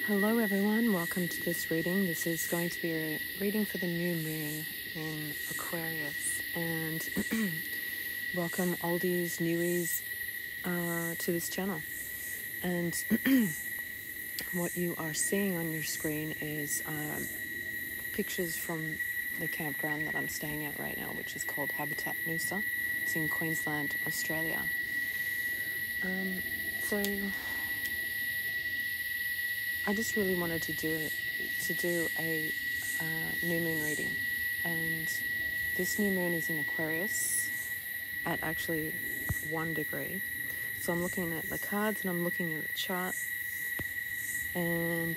Hello everyone, welcome to this reading. This is going to be a reading for the new moon in Aquarius, and welcome oldies, newies to this channel. And what you are seeing on your screen is pictures from the campground that I'm staying at right now, which is called Habitat Noosa. It's in Queensland, Australia. So I just really wanted to do a new moon reading, and this new moon is in Aquarius at actually 1 degree. So I'm looking at the cards and I'm looking at the chart, and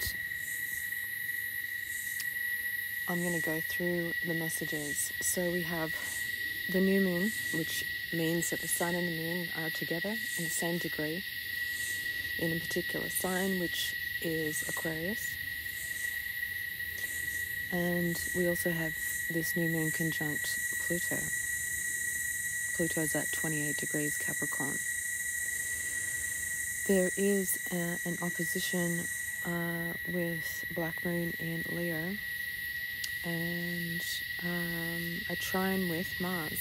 I'm going to go through the messages. So we have the new moon, which means that the sun and the moon are together in the same degree in a particular sign, which is Aquarius. And we also have this new moon conjunct Pluto. Pluto is at 28 degrees Capricorn. There is an opposition with Black Moon in Leo, and a trine with Mars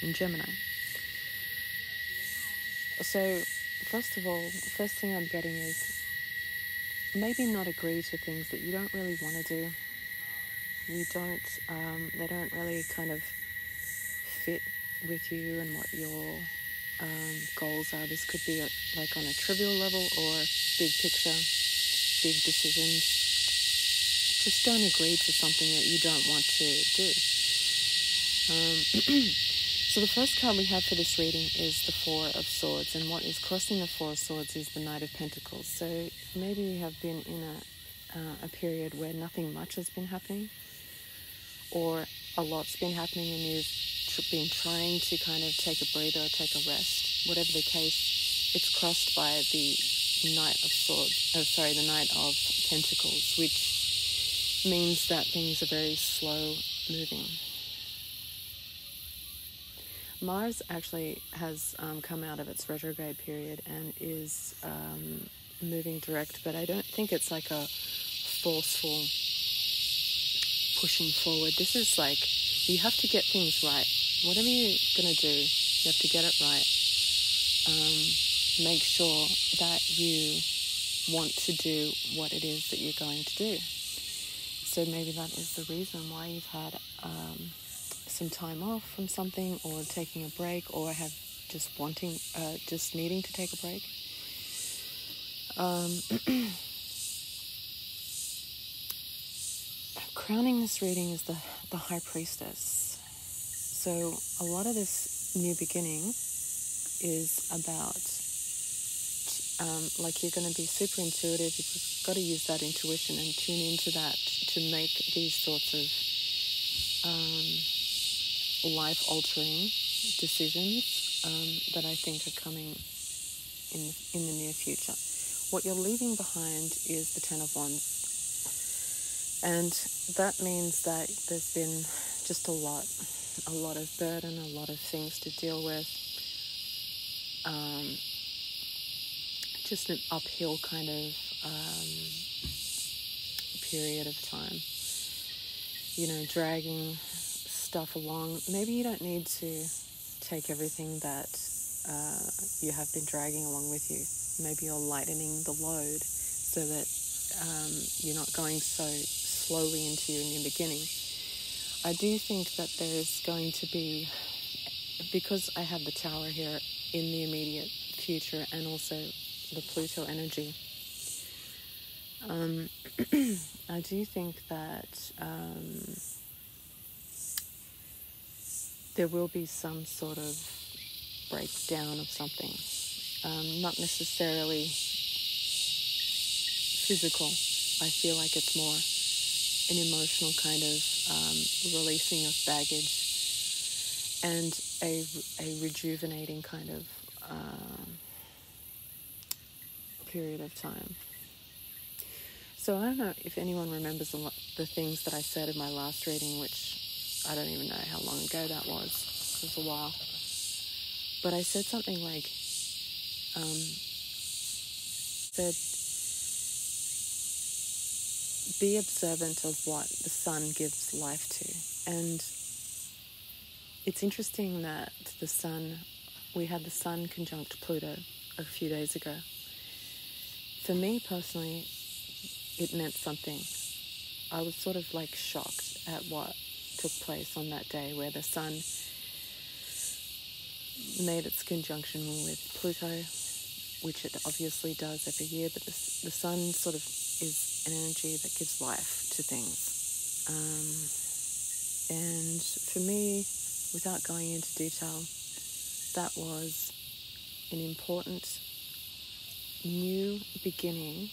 in Gemini. So first of all, the first thing I'm getting is maybe not agree to things that you don't really want to do. They don't really kind of fit with you and what your goals are. This could be like on a trivial level or big picture, big decisions. Just don't agree to something that you don't want to do. So the first card we have for this reading is the Four of Swords, and what is crossing the Four of Swords is the Knight of Pentacles. So maybe you have been in a period where nothing much has been happening, or a lot's been happening and you've been trying to kind of take a breather or take a rest. Whatever the case, it's crossed by the Knight of Pentacles, which means that things are very slow moving. Mars actually has come out of its retrograde period and is moving direct, but I don't think it's like a forceful pushing forward. This is like, you have to get things right. Whatever you're going to do, you have to get it right. Make sure that you want to do what it is that you're going to do. So maybe that is the reason why you've had some time off from something, or taking a break, or have just needing to take a break. Crowning this reading is the High Priestess. So a lot of this new beginning is about like, you're going to be super intuitive. You've got to use that intuition and tune into that to make these sorts of life-altering decisions that I think are coming in the near future. What you're leaving behind is the Ten of Wands, and that means that there's been just a lot of burden, a lot of things to deal with, just an uphill kind of period of time, dragging stuff along. Maybe you don't need to take everything that you have been dragging along with you. Maybe you're lightening the load so that you're not going so slowly into your new beginning. I do think that there's going to be, because I have the Tower here in the immediate future and also the Pluto energy, I do think that there will be some sort of breakdown of something, not necessarily physical. I feel like it's more an emotional kind of releasing of baggage and a rejuvenating kind of period of time. So I don't know if anyone remembers the things that I said in my last reading, which I don't even know how long ago that was. It was a while. But I said something like, said, be observant of what the sun gives life to. And it's interesting that we had the sun conjunct Pluto a few days ago. For me personally, it meant something. I was sort of like shocked at what took place on that day, where the sun made its conjunction with Pluto, which it obviously does every year, but the sun sort of is an energy that gives life to things. And for me, without going into detail, that was an important new beginning,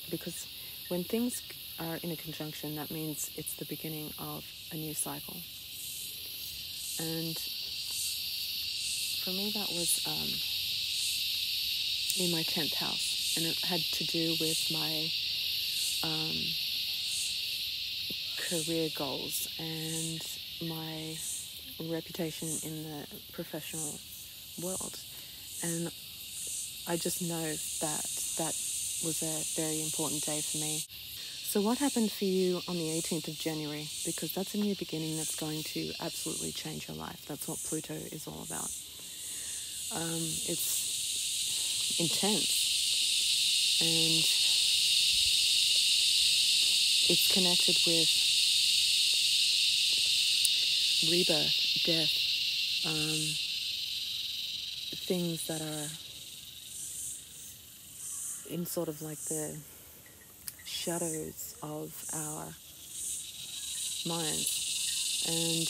because when things are in a conjunction, that means it's the beginning of a new cycle. And for me, that was in my 10th house, and it had to do with my career goals and my reputation in the professional world. And I just know that that was a very important day for me. So what happened for you on the 18th of January? Because that's a new beginning that's going to absolutely change your life. That's what Pluto is all about. It's intense, and it's connected with rebirth, death, things that are in sort of like the shadows of our minds. And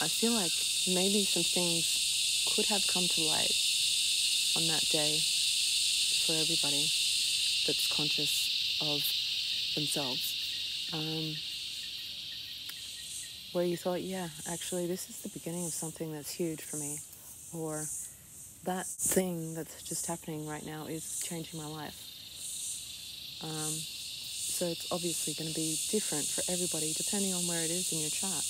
I feel like maybe some things could have come to light on that day for everybody that's conscious of themselves. Where you thought, yeah, actually this is the beginning of something that's huge for me, or that thing that's just happening right now is changing my life. So it's obviously going to be different for everybody depending on where it is in your chart.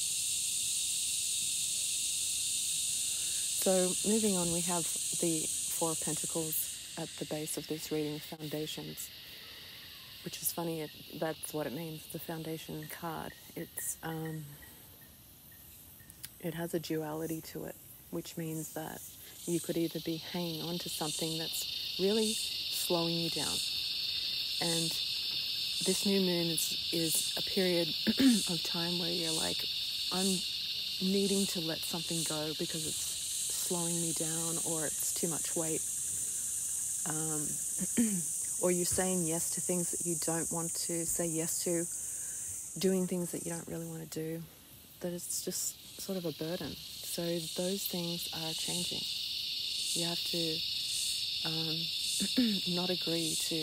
So moving on, we have the Four of Pentacles at the base of this reading, foundations, which is funny, that's what it means, the foundation card. It has a duality to it, which means that you could either be hanging on to something that's really slowing you down. And this new moon is a period of time where you're like, I'm needing to let something go because it's slowing me down, or it's too much weight. Or you're saying yes to things that you don't want to say yes to, doing things that you don't really want to do, that it's just sort of a burden. So those things are changing. You have to not agree to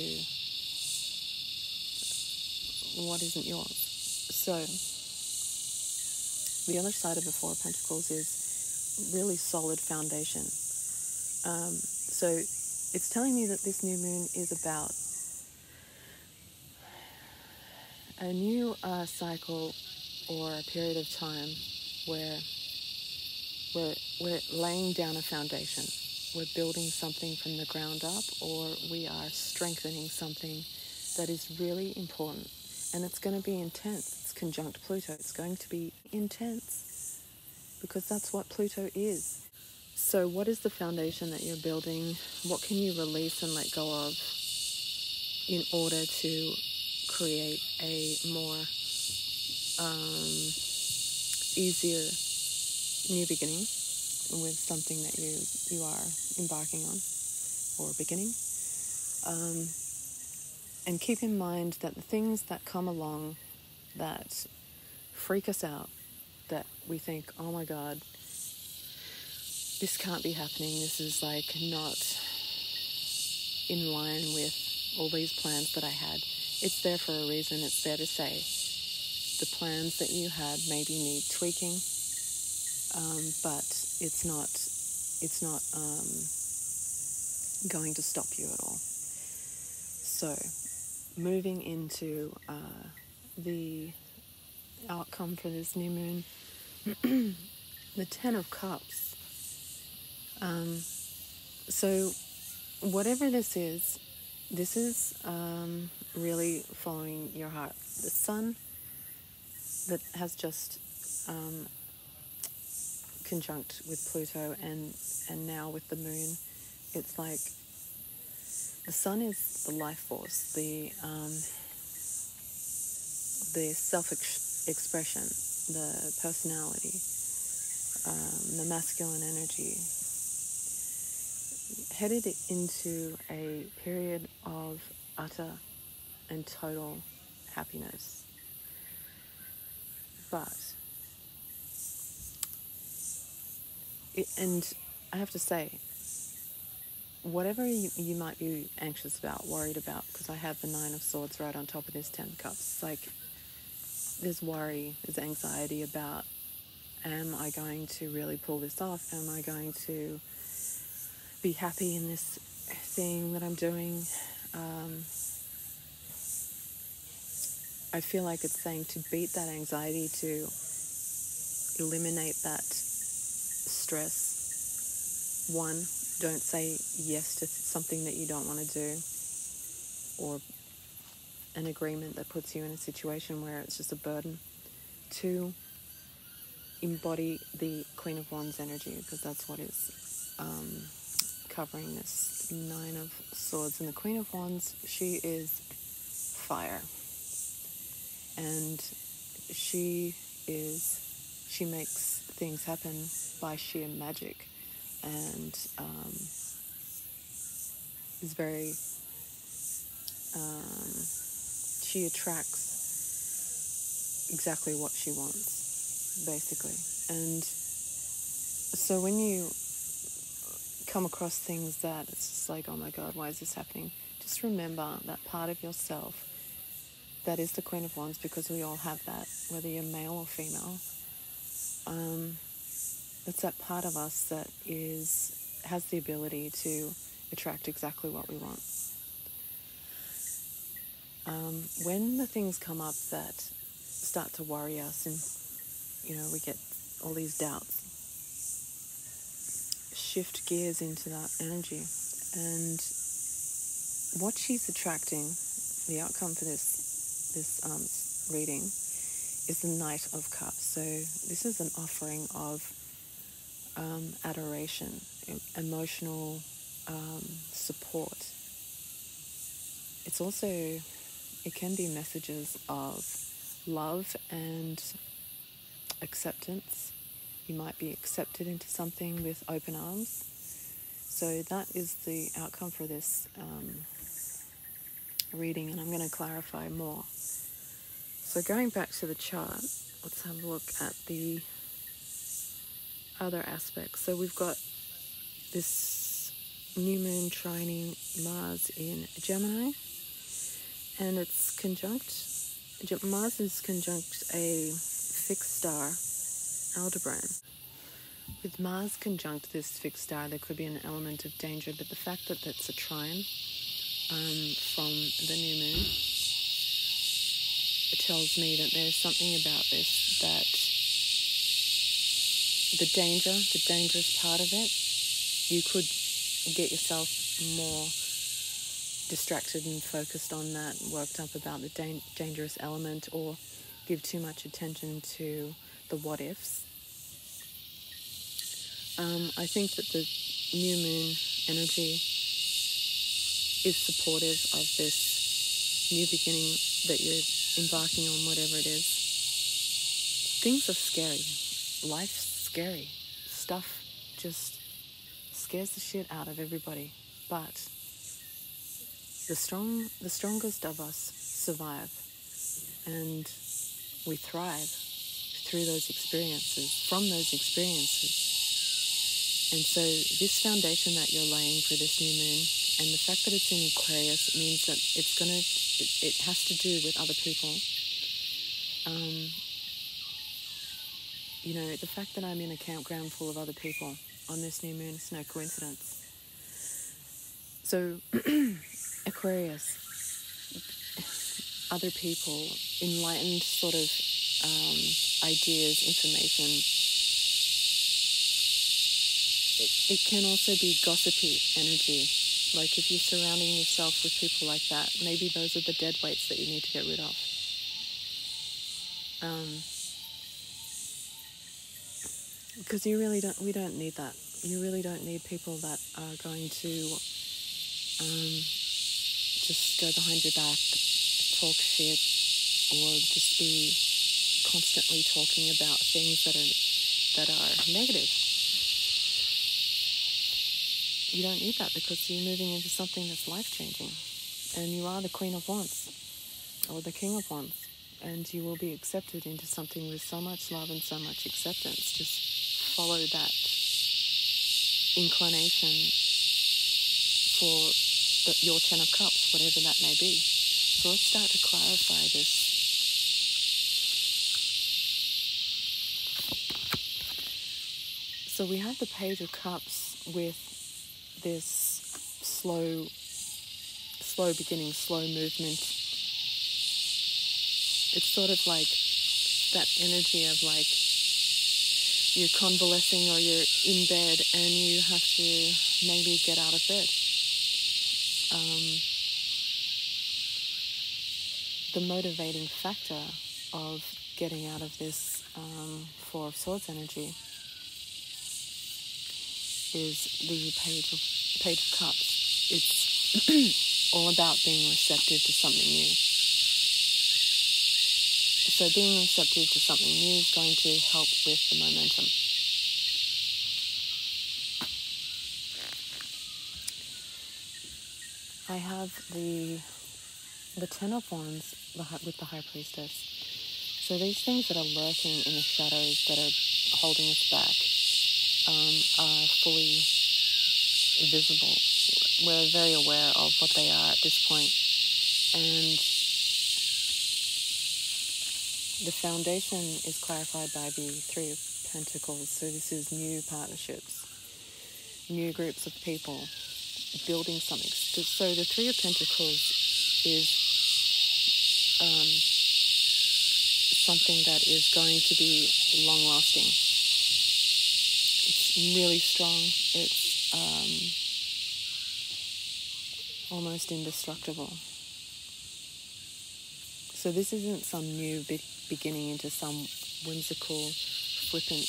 what isn't yours. So the other side of the Four of Pentacles is really solid foundation. So it's telling me that this new moon is about a new cycle or a period of time where we're laying down a foundation. We're building something from the ground up, or we are strengthening something that is really important. And it's going to be intense. It's conjunct Pluto. It's going to be intense because that's what Pluto is. So what is the foundation that you're building? What can you release and let go of in order to create a more easier new beginning with something that you are embarking on or beginning? And keep in mind that the things that come along that freak us out, that we think, oh my God, this can't be happening, this is like not in line with all these plans that I had. It's there for a reason. It's there to say the plans that you had maybe need tweaking, but it's not going to stop you at all. So moving into the outcome for this new moon, the Ten of Cups. So whatever this is, This is really following your heart. The sun that has just conjunct with Pluto and now with the moon, it's like the sun is the life force, the self-expression, the personality, the masculine energy, headed into a period of utter and total happiness. But, and I have to say, whatever you might be anxious about, worried about, because I have the Nine of Swords right on top of this 10 of Cups, like there's worry, there's anxiety about, am I going to really pull this off? Am I going to be happy in this thing that I'm doing? I feel like it's saying to beat that anxiety, to eliminate that stress. One, don't say yes to something that you don't want to do, or an agreement that puts you in a situation where it's just a burden. Two, embody the Queen of Wands energy, because that's what is covering this Nine of Swords. And the Queen of Wands, she is fire, and she makes things happen by sheer magic, and is very she attracts exactly what she wants, basically. And so when you come across things that it's just like, oh my God, why is this happening? Just remember that part of yourself that is the Queen of Wands, because we all have that, whether you're male or female. It's that part of us that has the ability to attract exactly what we want. When the things come up that start to worry us, and we get all these doubts, shift gears into that energy. And what she's attracting, the outcome for this reading, is the Knight of Cups. So this is an offering of adoration, emotional support. It's also, it can be messages of love and acceptance. You might be accepted into something with open arms. So that is the outcome for this reading, and I'm going to clarify more. So going back to the chart, let's have a look at the other aspects. So we've got this new moon trining Mars in Gemini, and it's conjunct, Mars is conjunct a fixed star, Aldebaran. With Mars conjunct this fixed star, there could be an element of danger, but the fact that that's a trine from the new moon, it tells me that there's something about this, that the dangerous part of it, you could get yourself more distracted and focused on that, worked up about the dangerous element, or give too much attention to the what ifs. I think that the new moon energy is supportive of this new beginning that you're embarking on, whatever it is. Things are scary. Life's scary. Stuff just scares the shit out of everybody. But the strongest of us survive, and we thrive through those experiences, from those experiences. And so this foundation that you're laying for this new moon, and the fact that it's in Aquarius, it means that it has to do with other people. The fact that I'm in a campground full of other people on this new moon is no coincidence. So Aquarius, other people, enlightened sort of ideas, information. It can also be gossipy energy. Like if you're surrounding yourself with people like that, maybe those are the dead weights that you need to get rid of. Because we don't need that. You really don't need people that are going to just go behind your back, talk shit, or just be constantly talking about things that are negative. You don't need that, because you're moving into something that's life-changing. And you are the Queen of Wands, or the King of Wands. And you will be accepted into something with so much love and so much acceptance. Just follow that inclination for your Ten of Cups, whatever that may be. So let's start to clarify this. So we have the Page of Cups with this slow beginning, slow movement. It's sort of like that energy of like you're convalescing or you're in bed and you have to maybe get out of bed. The motivating factor of getting out of this Four of Swords energy is the Page of Cups. It's all about being receptive to something new. So being receptive to something new is going to help with the momentum. I have the Ten of Wands with the High Priestess. So these things that are lurking in the shadows that are holding us back are fully visible. We're very aware of what they are at this point. And the foundation is clarified by the Three of Pentacles. So this is new partnerships, new groups of people, building something. So the Three of Pentacles is something that is going to be long-lasting. It's really strong. It's almost indestructible. So this isn't some new beginning into some whimsical, flippant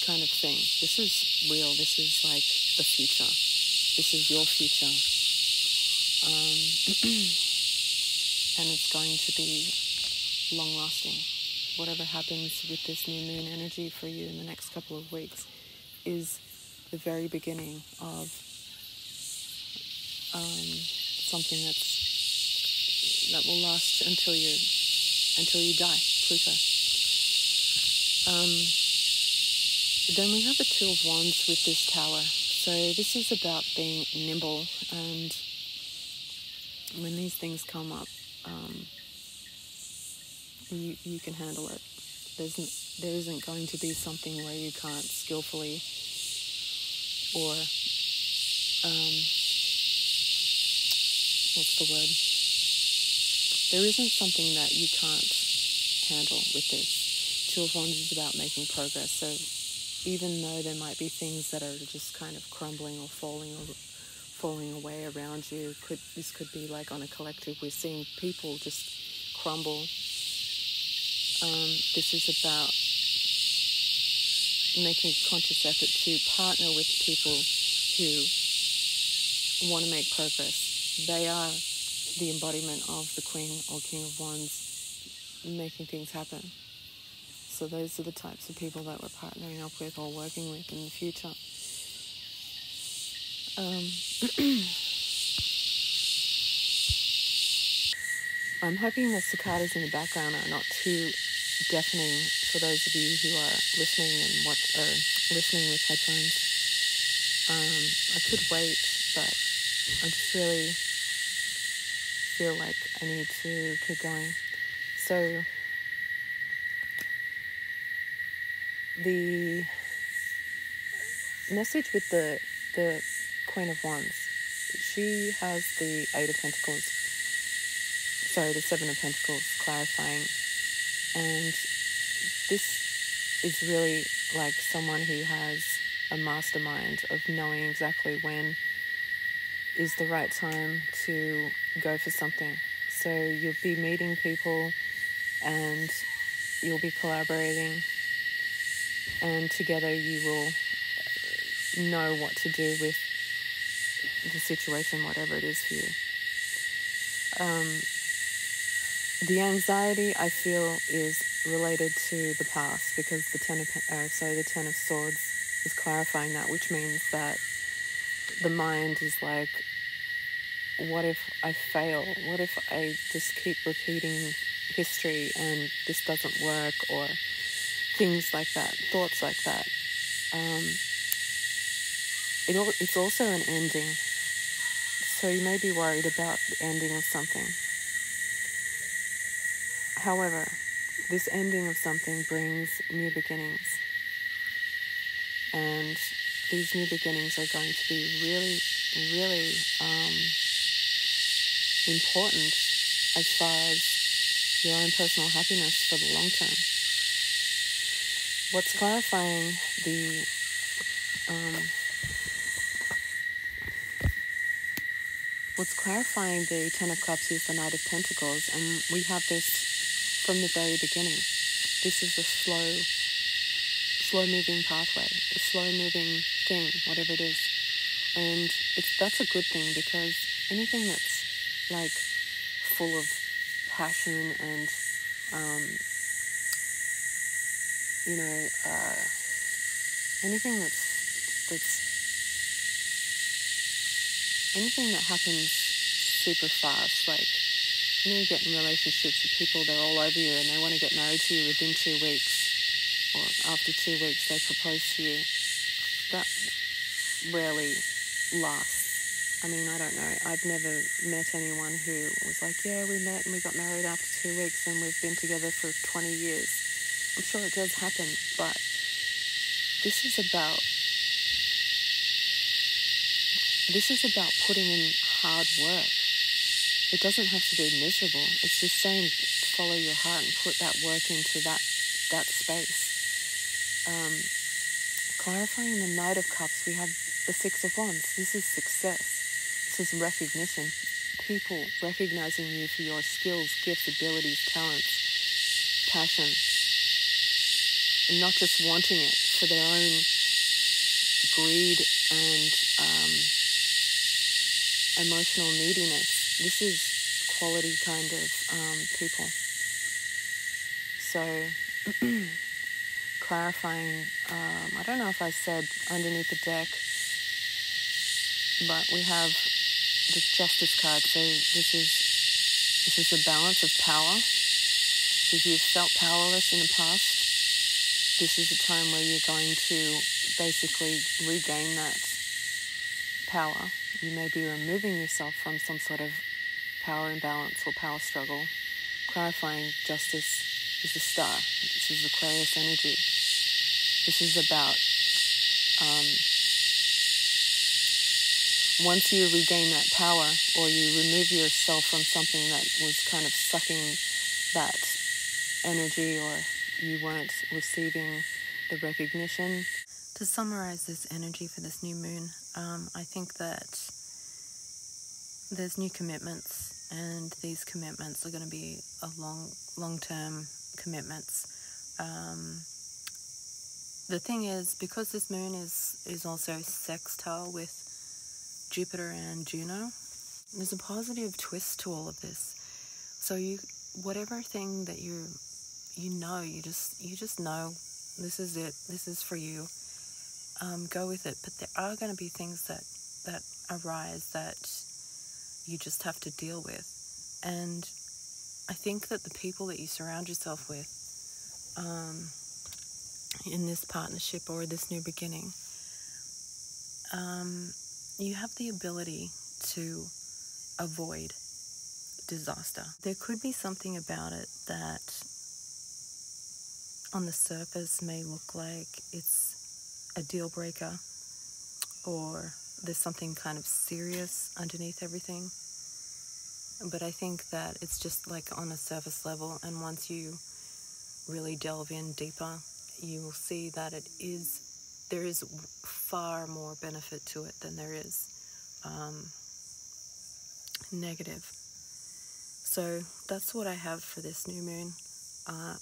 kind of thing. This is real. This is like the future. This is your future. And it's going to be long-lasting. Whatever happens with this new moon energy for you in the next couple of weeks is the very beginning of something that will last until you die, Pluto. Then we have the Two of Wands with this Tower. So this is about being nimble, and when these things come up, you can handle it. There isn't going to be something where you can't skillfully or what's the word? There isn't something that you can't handle with this. Two of Wands is about making progress. So even though there might be things that are just kind of crumbling or falling away around you, this could be like on a collective. We're seeing people just crumble. This is about making a conscious effort to partner with people who want to make progress. They are the embodiment of the Queen or King of Wands, making things happen. So those are the types of people that we're partnering up with or working with in the future. I'm hoping the cicadas in the background are not too deafening for those of you who are listening and listening with headphones. I could wait, but I just really feel like I need to keep going. So the message with the Queen of Wands, she has the Eight of Pentacles, the Seven of Pentacles clarifying, and this is really like someone who has a mastermind of knowing exactly when is the right time to go for something. So you'll be meeting people and you'll be collaborating, and together you will know what to do with the situation, whatever it is for you. The anxiety, I feel, is related to the past, because the Ten of Swords is clarifying that, which means that the mind is like, what if I fail? What if I just keep repeating history and this doesn't work, or things like that, thoughts like that. It's also an ending. So you may be worried about the ending of something. However, this ending of something brings new beginnings. And these new beginnings are going to be really, really important as far as your own personal happiness for the long term. What's clarifying the Ten of Cups is the Knight of Pentacles, and we have this from the very beginning. This is a slow-moving pathway, a slow-moving thing, whatever it is. And that's a good thing, because anything that's like full of passion and anything that happens super fast, like, you get in relationships with people, they're all over you and they want to get married to you within 2 weeks, or after 2 weeks they propose to you. That rarely lasts. I mean, I don't know. I've never met anyone who was like, yeah, we met and we got married after 2 weeks and we've been together for 20 years. I'm sure it does happen, but this is about putting in hard work. It doesn't have to be miserable. It's just saying follow your heart and put that work into that space. Clarifying the Knight of Cups, we have the Six of Wands. This is success. This is recognition. People recognizing you for your skills, gifts, abilities, talents, passion, and not just wanting it for their own greed and emotional neediness. This is quality kind of people. So clarifying, I don't know if I said underneath the deck, but we have the Justice card. So this is a balance of power. So if you've felt powerless in the past, this is a time where you're going to basically regain that power. You may be removing yourself from some sort of power imbalance or power struggle. Clarifying justice is the star. This is Aquarius energy. This is about once you regain that power, or you remove yourself from something that was kind of sucking that energy, or you weren't receiving the recognition. To summarize this energy for this new moon, I think that there's new commitments, and these commitments are going to be a long-term commitments. The thing is, because this moon is also sextile with Jupiter and Juno, there's a positive twist to all of this. So whatever thing that you just know, this is it, this is for you. Go with it. But there are going to be things that arise that you just have to deal with. And I think that the people that you surround yourself with in this partnership or this new beginning, you have the ability to avoid disaster. There could be something about it that on the surface may look like it's a deal breaker, or there's something kind of serious underneath everything. But I think that it's just like on a surface level, and once you really delve in deeper, you will see that there is far more benefit to it than there is negative. So that's what I have for this new moon.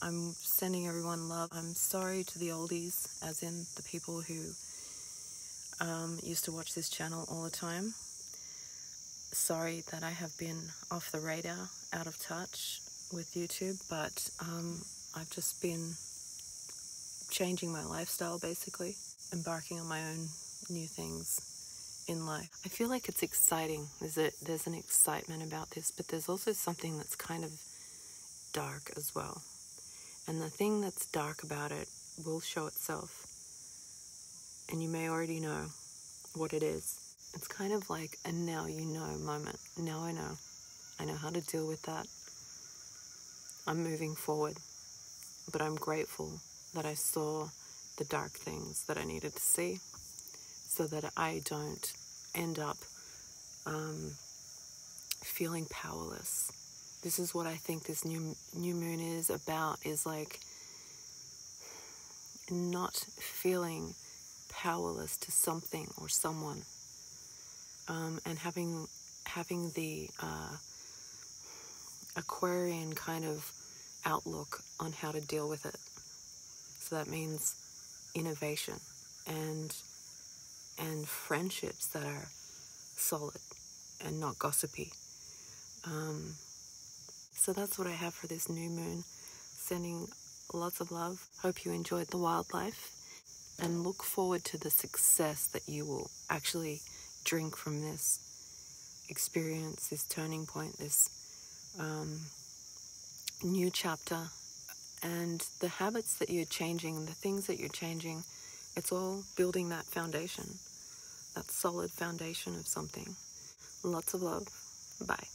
I'm sending everyone love. I'm sorry to the oldies, as in the people who used to watch this channel all the time. Sorry that I have been off the radar, out of touch with YouTube, but I've just been changing my lifestyle, basically, embarking on my own new things in life. I feel like it's exciting. There's an excitement about this, but there's also something that's kind of dark as well. And the thing that's dark about it will show itself. And you may already know what it is. It's kind of like a now you know moment. Now I know. I know how to deal with that. I'm moving forward. But I'm grateful that I saw the dark things that I needed to see, so that I don't end up feeling powerless. This is what I think this new moon is about, is like not feeling powerless to something or someone, and having the Aquarian kind of outlook on how to deal with it. So that means innovation and friendships that are solid and not gossipy. So that's what I have for this new moon. Sending lots of love. Hope you enjoyed the wildlife, and look forward to the success that you will actually drink from this experience, this turning point, this new chapter. And the habits that you're changing, the things that you're changing, it's all building that foundation, that solid foundation of something. Lots of love. Bye.